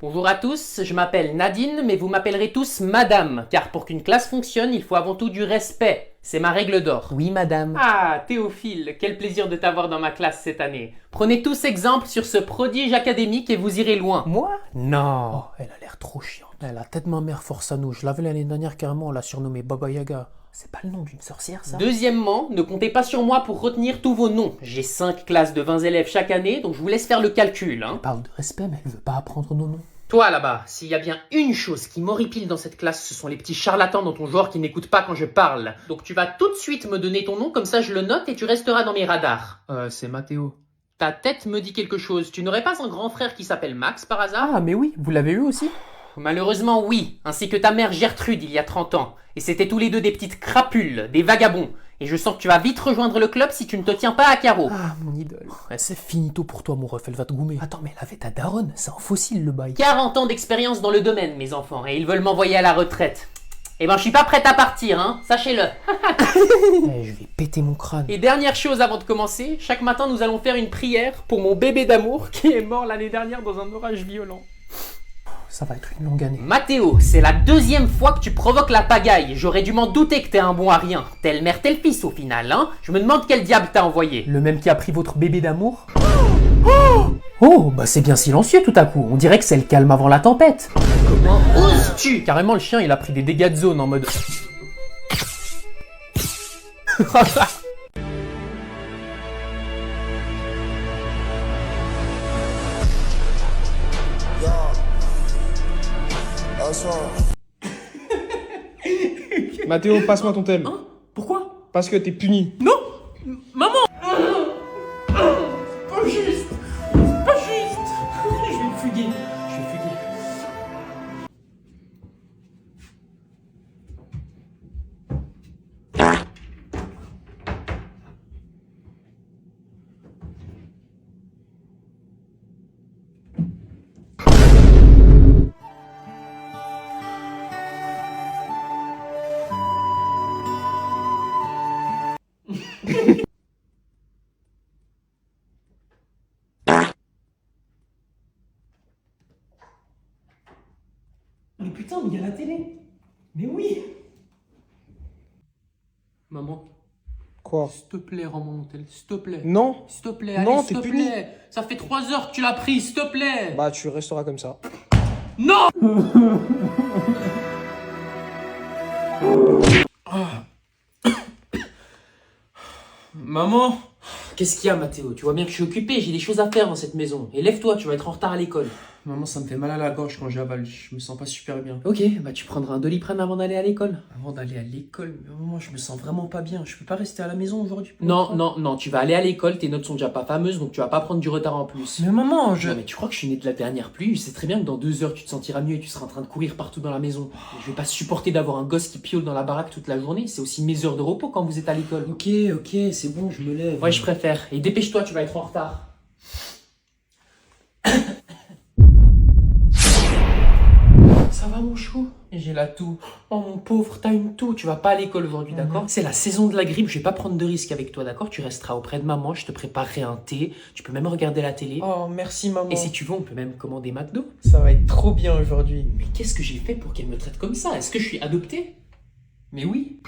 Bonjour à tous, je m'appelle Nadine, mais vous m'appellerez tous Madame, car pour qu'une classe fonctionne, il faut avant tout du respect. C'est ma règle d'or. Oui, madame. Ah, Théophile, quel plaisir de t'avoir dans ma classe cette année. Prenez tous exemple sur ce prodige académique et vous irez loin. Moi? Non. Oh, elle a l'air trop chiante. La tête de ma mère force à nous. Je l'avais l'année dernière carrément, on l'a surnommée Baba Yaga. C'est pas le nom d'une sorcière, ça? Deuxièmement, ne comptez pas sur moi pour retenir tous vos noms. J'ai 5 classes de 20 élèves chaque année, donc je vous laisse faire le calcul. Elle parle de respect, mais elle veut pas apprendre nos noms. Toi là-bas, s'il y a bien une chose qui m'horripile dans cette classe, ce sont les petits charlatans dans ton genre qui n'écoutent pas quand je parle. Donc tu vas tout de suite me donner ton nom, comme ça je le note et tu resteras dans mes radars. C'est Mathéo. Ta tête me dit quelque chose. Tu n'aurais pas un grand frère qui s'appelle Max par hasard? Ah, mais oui, vous l'avez eu aussi? Malheureusement oui, ainsi que ta mère Gertrude il y a 30 ans. Et c'était tous les deux des petites crapules, des vagabonds. Et je sens que tu vas vite rejoindre le club si tu ne te tiens pas à carreau. Ah, mon idole. C'est finito pour toi, mon ref, elle va te goumer. Attends, mais elle avait ta daronne, c'est un fossile le bail. 40 ans d'expérience dans le domaine, mes enfants, et ils veulent m'envoyer à la retraite. Eh ben je suis pas prête à partir, hein, sachez-le. Je vais péter mon crâne. Et dernière chose avant de commencer, chaque matin nous allons faire une prière pour mon bébé d'amour qui est mort l'année dernière dans un orage violent. Ça va être une longue année. Mathéo, c'est la deuxième fois que tu provoques la pagaille. J'aurais dû m'en douter que t'es un bon à rien. Telle mère, tel fils au final, hein. Je me demande quel diable t'a envoyé. Le même qui a pris votre bébé d'amour? Oh, bah c'est bien silencieux tout à coup. On dirait que c'est le calme avant la tempête. Comment oses-tu? Carrément, le chien, il a pris des dégâts de zone en mode... Mathéo, passe-moi ton tel. Hein? Pourquoi? Parce que t'es puni. Non! Maman! Pas juste! Pas juste! Je vais me fuguer. Je vais fuguer. Mais putain, mais il y a la télé. Mais oui. Maman, Quoi? s'il te plaît, rends-moi mon tel. S'il te plaît. Non. S'il te plaît, Non, allez, s'il t'es te puni. plaît. Ça fait 3 heures que tu l'as pris, s'il te plaît. Bah, tu resteras comme ça. Non! Maman. Qu'est-ce qu'il y a, Mathéo? Tu vois bien que je suis occupé, j'ai des choses à faire dans cette maison. Et lève-toi, tu vas être en retard à l'école. Maman, ça me fait mal à la gorge quand j'avale. Je me sens pas super bien. Ok, bah tu prendras un Doliprane avant d'aller à l'école. Avant d'aller à l'école, mais maman, je me sens vraiment pas bien. Je peux pas rester à la maison aujourd'hui. Non, tu vas aller à l'école, tes notes sont déjà pas fameuses, donc tu vas pas prendre du retard en plus. Mais maman, Non, mais tu crois que je suis né de la dernière pluie? Je sais très bien que dans 2 heures tu te sentiras mieux et tu seras en train de courir partout dans la maison. Et je vais pas supporter d'avoir un gosse qui piole dans la baraque toute la journée, c'est aussi mes heures de repos quand vous êtes à l'école. Ok, c'est bon, je me lève. Ouais, je préfère. Et dépêche-toi, tu vas être en retard. Ça va mon chou? J'ai la toux. Oh mon pauvre, t'as une toux, tu vas pas à l'école aujourd'hui, d'accord? C'est la saison de la grippe, je vais pas prendre de risques avec toi, d'accord? Tu resteras auprès de maman, je te préparerai un thé, tu peux même regarder la télé. Oh, merci maman. Et si tu veux, on peut même commander McDo. Ça va être trop bien aujourd'hui. Mais qu'est-ce que j'ai fait pour qu'elle me traite comme ça? Est-ce que je suis adopté? Mais oui.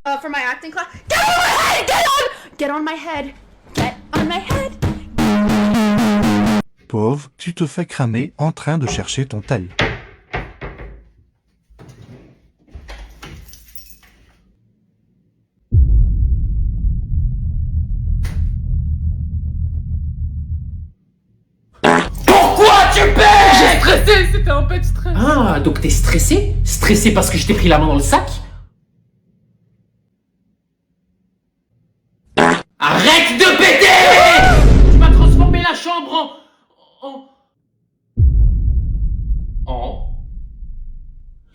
For my acting class. Get on my head! Get on my head! Get on my head! Pauvre, tu te fais cramer en train de chercher ton tel. Pourquoi tu paies? J'ai stressé, c'était un peu de stress. Ah, donc t'es stressé? Stressé parce que je t'ai pris la main dans le sac? Arrête de péter! Tu vas transformer la chambre en...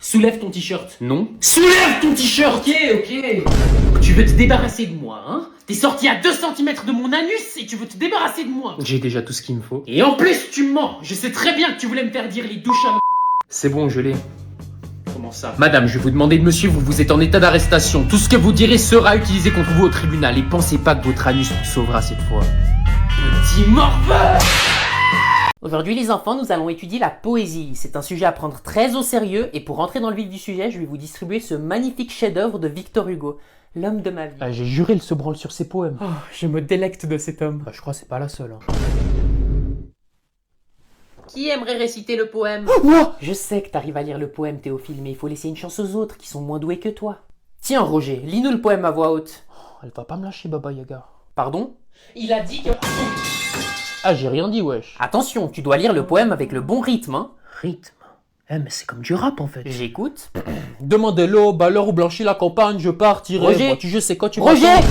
Soulève ton t-shirt. Non. Soulève ton t-shirt! Ok. Donc tu veux te débarrasser de moi, hein? T'es sorti à 2 cm de mon anus et tu veux te débarrasser de moi. J'ai déjà tout ce qu'il me faut. Et en plus, tu mens. Je sais très bien que tu voulais me faire dire les douches à... C'est bon, je l'ai. Comment ça? Madame, je vais vous demander de me suivre, vous êtes en état d'arrestation. Tout ce que vous direz sera utilisé contre vous au tribunal. Et pensez pas que votre anus vous sauvera cette fois. Petit morveux! Aujourd'hui les enfants, nous allons étudier la poésie. C'est un sujet à prendre très au sérieux et pour rentrer dans le vif du sujet, je vais vous distribuer ce magnifique chef-d'œuvre de Victor Hugo, l'homme de ma vie. J'ai juré, il se branle sur ses poèmes. Oh, je me délecte de cet homme. Je crois que c'est pas la seule. Qui aimerait réciter le poème? Moi! Je sais que t'arrives à lire le poème, Théophile, mais il faut laisser une chance aux autres qui sont moins doués que toi. Tiens, Roger, lis-nous le poème à voix haute. Elle va pas me lâcher, Baba Yaga. Pardon? Il a dit que... Ah, j'ai rien dit, wesh. Attention, tu dois lire le poème avec le bon rythme, hein. Rythme. Eh, mais c'est comme du rap, en fait. J'écoute. Demandez-le, à l'heure où blanchit la campagne, je partirai. Roger! Moi, tu je sais quand tu Roger! m'attends.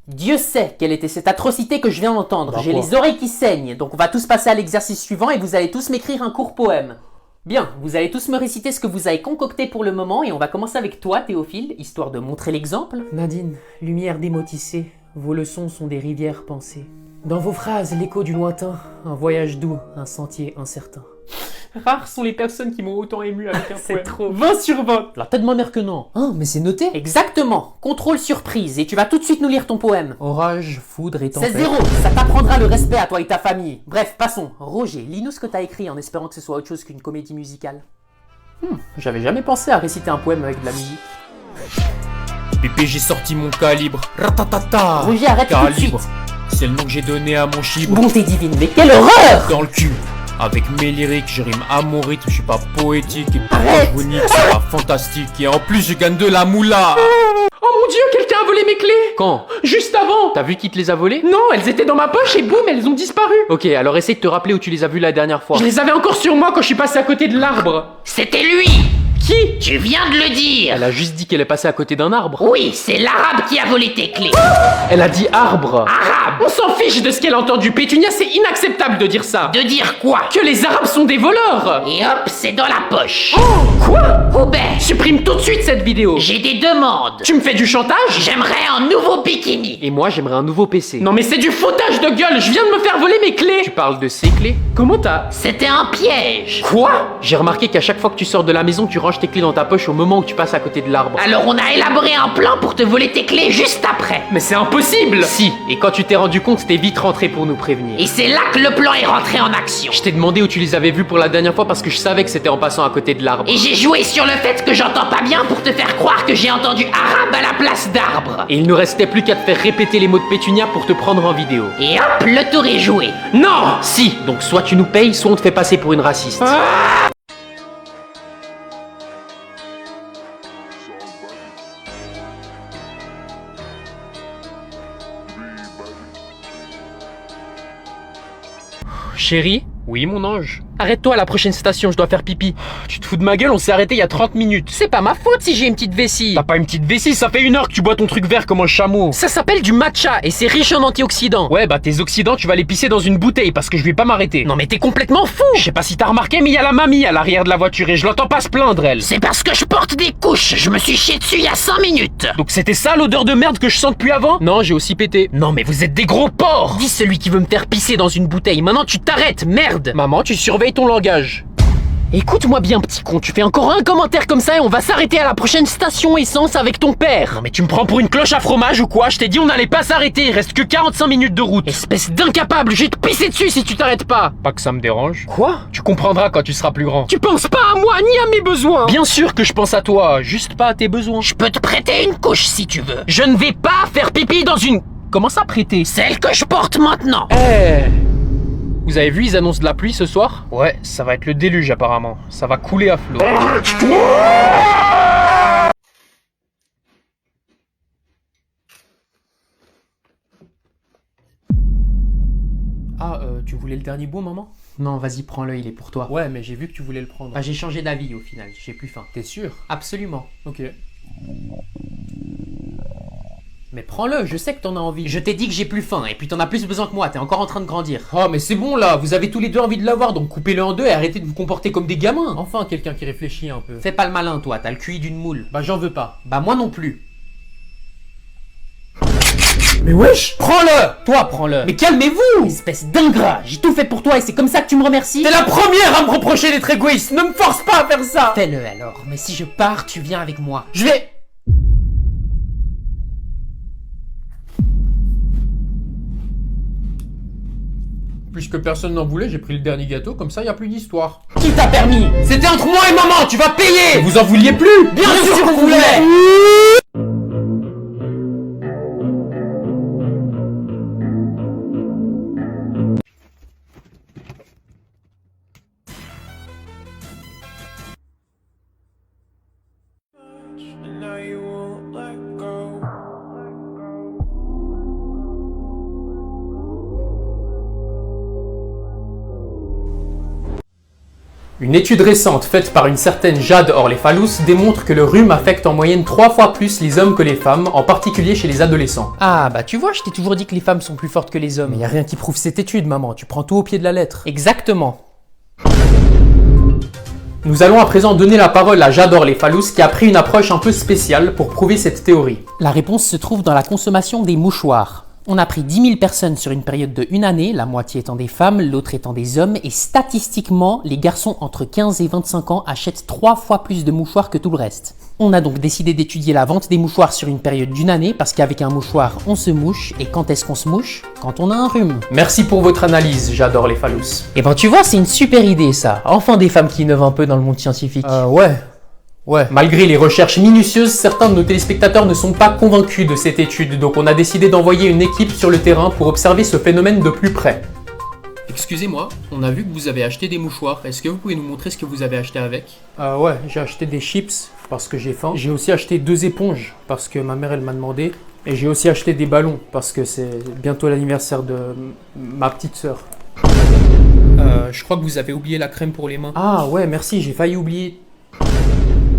Dieu sait quelle était cette atrocité que je viens d'entendre. Bah, J'ai quoi? les oreilles qui saignent, donc on va tous passer à l'exercice suivant et vous allez tous m'écrire un court poème. Bien, vous allez tous me réciter ce que vous avez concocté pour le moment et on va commencer avec toi, Théophile, histoire de montrer l'exemple. Nadine, lumière des mots tissés, vos leçons sont des rivières pensées. Dans vos phrases, l'écho du lointain, un voyage doux, un sentier incertain. Rares sont les personnes qui m'ont autant ému avec un C'est poème. trop. 20 sur 20. La tête de ma mère que non. Ah, mais c'est noté. Exactement. Contrôle surprise et tu vas tout de suite nous lire ton poème. Orage, foudre et C'est tempête. 0, ça t'apprendra le respect à toi et ta famille. Bref, passons. Roger, lis-nous ce que t'as écrit en espérant que ce soit autre chose qu'une comédie musicale. J'avais jamais pensé à réciter un poème avec de la musique. Pépé, j'ai sorti mon calibre. Ratatata. Roger, arrête tout de Calibre. suite. C'est le nom que j'ai donné à mon chibre. Bonté divine, mais quelle horreur! Dans le cul. Avec mes lyriques, je rime à mon rythme, je suis pas poétique et pourquoi Arrête. je vous nique, c'est pas fantastique. Et en plus, je gagne de la moula. Oh mon dieu, quelqu'un a volé mes clés! Quand? Juste avant! T'as vu qui te les a volés? Non, elles étaient dans ma poche et boum, elles ont disparu! Ok, alors essaye de te rappeler où tu les as vues la dernière fois. Je les avais encore sur moi quand je suis passé à côté de l'arbre. C'était lui! Qui? Tu viens de le dire! Elle a juste dit qu'elle est passée à côté d'un arbre. Oui, c'est l'arabe qui a volé tes clés! Elle a dit arbre. Arabe! On s'en fiche de ce qu'elle a entendu. Pétunia, c'est inacceptable de dire ça. De dire quoi? Que les arabes sont des voleurs. Et hop, c'est dans la poche! Quoi? Robert, Supprime tout de suite cette vidéo. j'ai des demandes! Tu me fais du chantage? J'aimerais un nouveau bikini! Et moi, j'aimerais un nouveau PC. Non mais c'est du foutage de gueule. Je viens de me faire voler mes clés. Tu parles de ces clés? Comment t'as... C'était un piège! Quoi? J'ai remarqué qu'à chaque fois que tu sors de la maison, tu ranges tes clés dans ta poche au moment où tu passes à côté de l'arbre. Alors on a élaboré un plan pour te voler tes clés juste après! Mais c'est impossible. Si, et quand tu t'es rendu compte, t'es vite rentré pour nous prévenir. Et c'est là que le plan est rentré en action! Je t'ai demandé où tu les avais vus pour la dernière fois parce que je savais que c'était en passant à côté de l'arbre. Et j'ai joué sur le fait que j'entends pas bien pour te faire croire que j'ai entendu arabe à la place d'arbre! Et il ne restait plus qu'à te faire répéter les mots de Pétunia pour te prendre en vidéo. Et hop, le tour est joué! Non. Si, donc soit tu nous payes, soit on te fait passer pour une raciste. Chérie? Oui, mon ange. Arrête-toi à la prochaine station, je dois faire pipi. Tu te fous de ma gueule, on s'est arrêté il y a 30 minutes. C'est pas ma faute si j'ai une petite vessie. T'as pas une petite vessie, ça fait 1 heure que tu bois ton truc vert comme un chameau. Ça s'appelle du matcha et c'est riche en antioxydants. Ouais, bah tes oxydants, tu vas les pisser dans une bouteille parce que je vais pas m'arrêter. Non mais t'es complètement fou. Je sais pas si t'as remarqué, mais il y a la mamie à l'arrière de la voiture et je l'entends pas se plaindre, elle. C'est parce que je porte des couches! Je me suis chié dessus il y a 5 minutes! Donc c'était ça l'odeur de merde que je sens depuis avant? Non, j'ai aussi pété. Non mais vous êtes des gros porcs! Dis celui qui veut me faire pisser dans une bouteille. Maintenant tu t'arrêtes, merde. Maman, tu surveilles ton langage. Écoute-moi bien, petit con, tu fais encore un commentaire comme ça et on va s'arrêter à la prochaine station essence avec ton père. Non mais tu me prends pour une cloche à fromage ou quoi? Je t'ai dit on n'allait pas s'arrêter, il reste que 45 minutes de route. Espèce d'incapable, je vais te pisser dessus si tu t'arrêtes pas. Pas que ça me dérange. Quoi? Tu comprendras quand tu seras plus grand. Tu penses pas à moi ni à mes besoins. Bien sûr que je pense à toi, juste pas à tes besoins. Je peux te prêter une couche si tu veux! Je ne vais pas faire pipi dans une... Comment ça prêter? Celle que je porte maintenant! Eh. Vous avez vu, ils annoncent de la pluie ce soir? Ouais, ça va être le déluge apparemment. Ça va couler à flot. Ah, tu voulais le dernier bout, maman? Non, vas-y, prends-le, il est pour toi. Ouais, mais j'ai vu que tu voulais le prendre. Bah, j'ai changé d'avis au final, j'ai plus faim. T'es sûr? Absolument. Ok. Mais prends-le, je sais que t'en as envie. Je t'ai dit que j'ai plus faim, et puis t'en as plus besoin que moi, t'es encore en train de grandir. Oh, mais c'est bon là, vous avez tous les deux envie de l'avoir, donc coupez-le en deux et arrêtez de vous comporter comme des gamins. Enfin, quelqu'un qui réfléchit un peu. Fais pas le malin, toi, t'as le QI d'une moule. Bah, j'en veux pas. Bah, moi non plus. Mais wesh! Prends-le! Toi, prends-le. Mais calmez-vous! Espèce d'ingrat, j'ai tout fait pour toi et c'est comme ça que tu me remercies? T'es la première à me reprocher d'être égoïste! Ne me force pas à faire ça! Fais-le alors, mais si je pars, tu viens avec moi. Je vais... Puisque personne n'en voulait, j'ai pris le dernier gâteau, comme ça y a plus d'histoire. Qui t'a permis? C'était entre moi et maman, tu vas payer! Vous en vouliez plus? Bien sûr qu'on voulait! Une étude récente faite par une certaine Jade Orlefalus démontre que le rhume affecte en moyenne 3 fois plus les hommes que les femmes, en particulier chez les adolescents. Ah bah tu vois, je t'ai toujours dit que les femmes sont plus fortes que les hommes. Mais y a rien qui prouve cette étude, maman, tu prends tout au pied de la lettre. Exactement. Nous allons à présent donner la parole à Jade Orlefalus qui a pris une approche un peu spéciale pour prouver cette théorie. La réponse se trouve dans la consommation des mouchoirs. On a pris 10 000 personnes sur une période de 1 année, la moitié étant des femmes, l'autre étant des hommes, et statistiquement, les garçons entre 15 et 25 ans achètent 3 fois plus de mouchoirs que tout le reste. On a donc décidé d'étudier la vente des mouchoirs sur une période d'1 année, parce qu'avec un mouchoir, on se mouche, et quand est-ce qu'on se mouche? Quand on a un rhume. Merci pour votre analyse, j'adore les phallus. Et ben tu vois, c'est une super idée ça, enfin des femmes qui innovent un peu dans le monde scientifique. Ouais. Malgré les recherches minutieuses, certains de nos téléspectateurs ne sont pas convaincus de cette étude, donc on a décidé d'envoyer une équipe sur le terrain pour observer ce phénomène de plus près. Excusez-moi, on a vu que vous avez acheté des mouchoirs. Est-ce que vous pouvez nous montrer ce que vous avez acheté avec? Ouais, j'ai acheté des chips parce que j'ai faim. J'ai aussi acheté 2 éponges parce que ma mère elle m'a demandé. Et j'ai aussi acheté des ballons parce que c'est bientôt l'anniversaire de ma petite sœur. Je crois que vous avez oublié la crème pour les mains. Ah ouais, merci, j'ai failli oublier.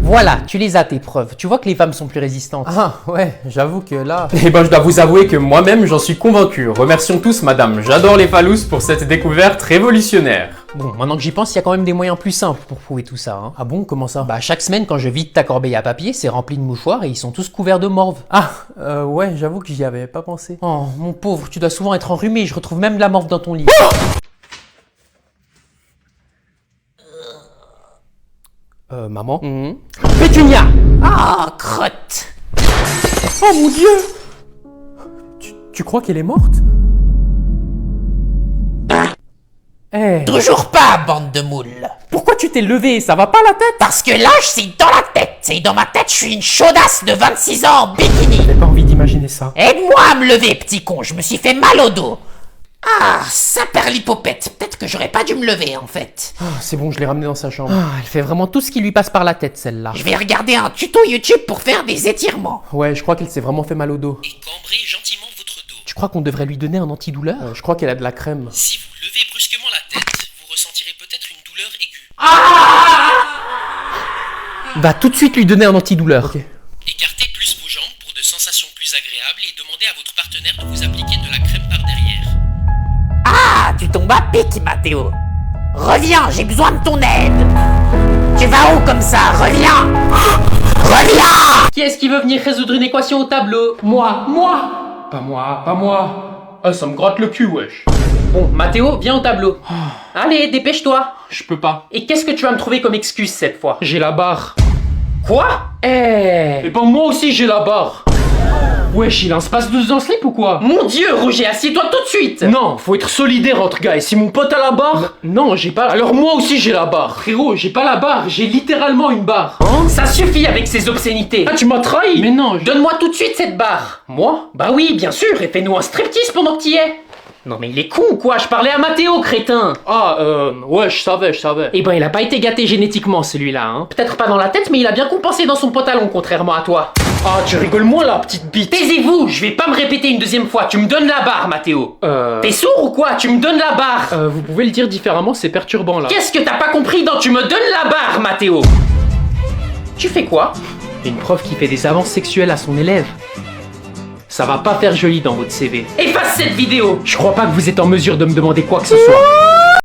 Voilà, tu les as tes preuves. Tu vois que les femmes sont plus résistantes. Ah ouais, j'avoue que là... Eh ben je dois vous avouer que moi-même j'en suis convaincu. Remercions tous madame J'adore les phallus pour cette découverte révolutionnaire. Bon, maintenant que j'y pense, il y a quand même des moyens plus simples pour prouver tout ça. Hein. Ah bon, comment ça? Bah chaque semaine quand je vide ta corbeille à papier, c'est rempli de mouchoirs et ils sont tous couverts de morve. Ah, ouais, j'avoue que j'y avais pas pensé. Oh, mon pauvre, tu dois souvent être enrhumé, je retrouve même de la morve dans ton lit. Maman? Pétunia! Ah, crotte! Oh mon Dieu! Tu crois qu'elle est morte? Eh! Toujours pas, bande de moules! Pourquoi tu t'es levé? Ça va pas la tête? Parce que là, je suis dans la tête! Et dans ma tête, je suis une chaudasse de 26 ans en bikini! J'avais pas envie d'imaginer ça. Aide-moi à me lever, petit con, je me suis fait mal au dos! Ah, saperlipopette, peut-être que j'aurais pas dû me lever en fait. Ah, c'est bon, je l'ai ramenée dans sa chambre. Ah, elle fait vraiment tout ce qui lui passe par la tête, celle-là. Je vais regarder un tuto YouTube pour faire des étirements. Ouais, je crois qu'elle s'est vraiment fait mal au dos. Et cambrez gentiment votre dos. Tu crois qu'on devrait lui donner un antidouleur? Je crois qu'elle a de la crème. Si vous levez brusquement la tête, vous ressentirez peut-être une douleur aiguë. Va tout de suite lui donner un antidouleur. Ok. Écartez plus vos jambes pour de sensations plus agréables et demandez à votre partenaire de vous appliquer de la crème par derrière. Ah, tu tombes à pic, Mathéo. Reviens, j'ai besoin de ton aide. Tu vas où comme ça? Reviens. Reviens. Qui est-ce qui veut venir résoudre une équation au tableau? Moi! Pas moi! Ah, ça me gratte le cul, wesh. Bon, Mathéo, viens au tableau. Allez, dépêche-toi. Je peux pas. Et qu'est-ce que tu vas me trouver comme excuse cette fois? J'ai la barre. Quoi? Eh ben moi aussi j'ai la barre. Wesh, il a un space 12 dans slip ou quoi? Mon Dieu, Roger, assieds-toi tout de suite. Non, faut être solidaire entre gars. Et si mon pote a la barre... Non, j'ai pas... Alors moi aussi j'ai la barre. Frérot, j'ai pas la barre, j'ai littéralement une barre. Hein? Ça suffit avec ces obscénités. Ah, tu m'as trahi? Mais non, Donne-moi tout de suite cette barre. Moi? Bah oui, bien sûr, et fais-nous un striptease pendant que t'y es. Non mais il est con ou quoi? Je parlais à Mathéo, crétin. Ah, ouais, je savais. Eh ben il a pas été gâté génétiquement celui-là, hein. Peut-être pas dans la tête, mais il a bien compensé dans son pantalon, contrairement à toi. Ah, tu rigoles moins là, petite bite. Taisez-vous, je vais pas me répéter une deuxième fois, tu me donnes la barre, Mathéo. T'es sourd ou quoi? Tu me donnes la barre. Vous pouvez le dire différemment, c'est perturbant là. Qu'est-ce que t'as pas compris dans tu me donnes la barre, Mathéo? Tu fais quoi? Une prof qui fait des avances sexuelles à son élève. Ça va pas faire joli dans votre CV. Efface cette vidéo. Je crois pas que vous êtes en mesure de me demander quoi que ce soit.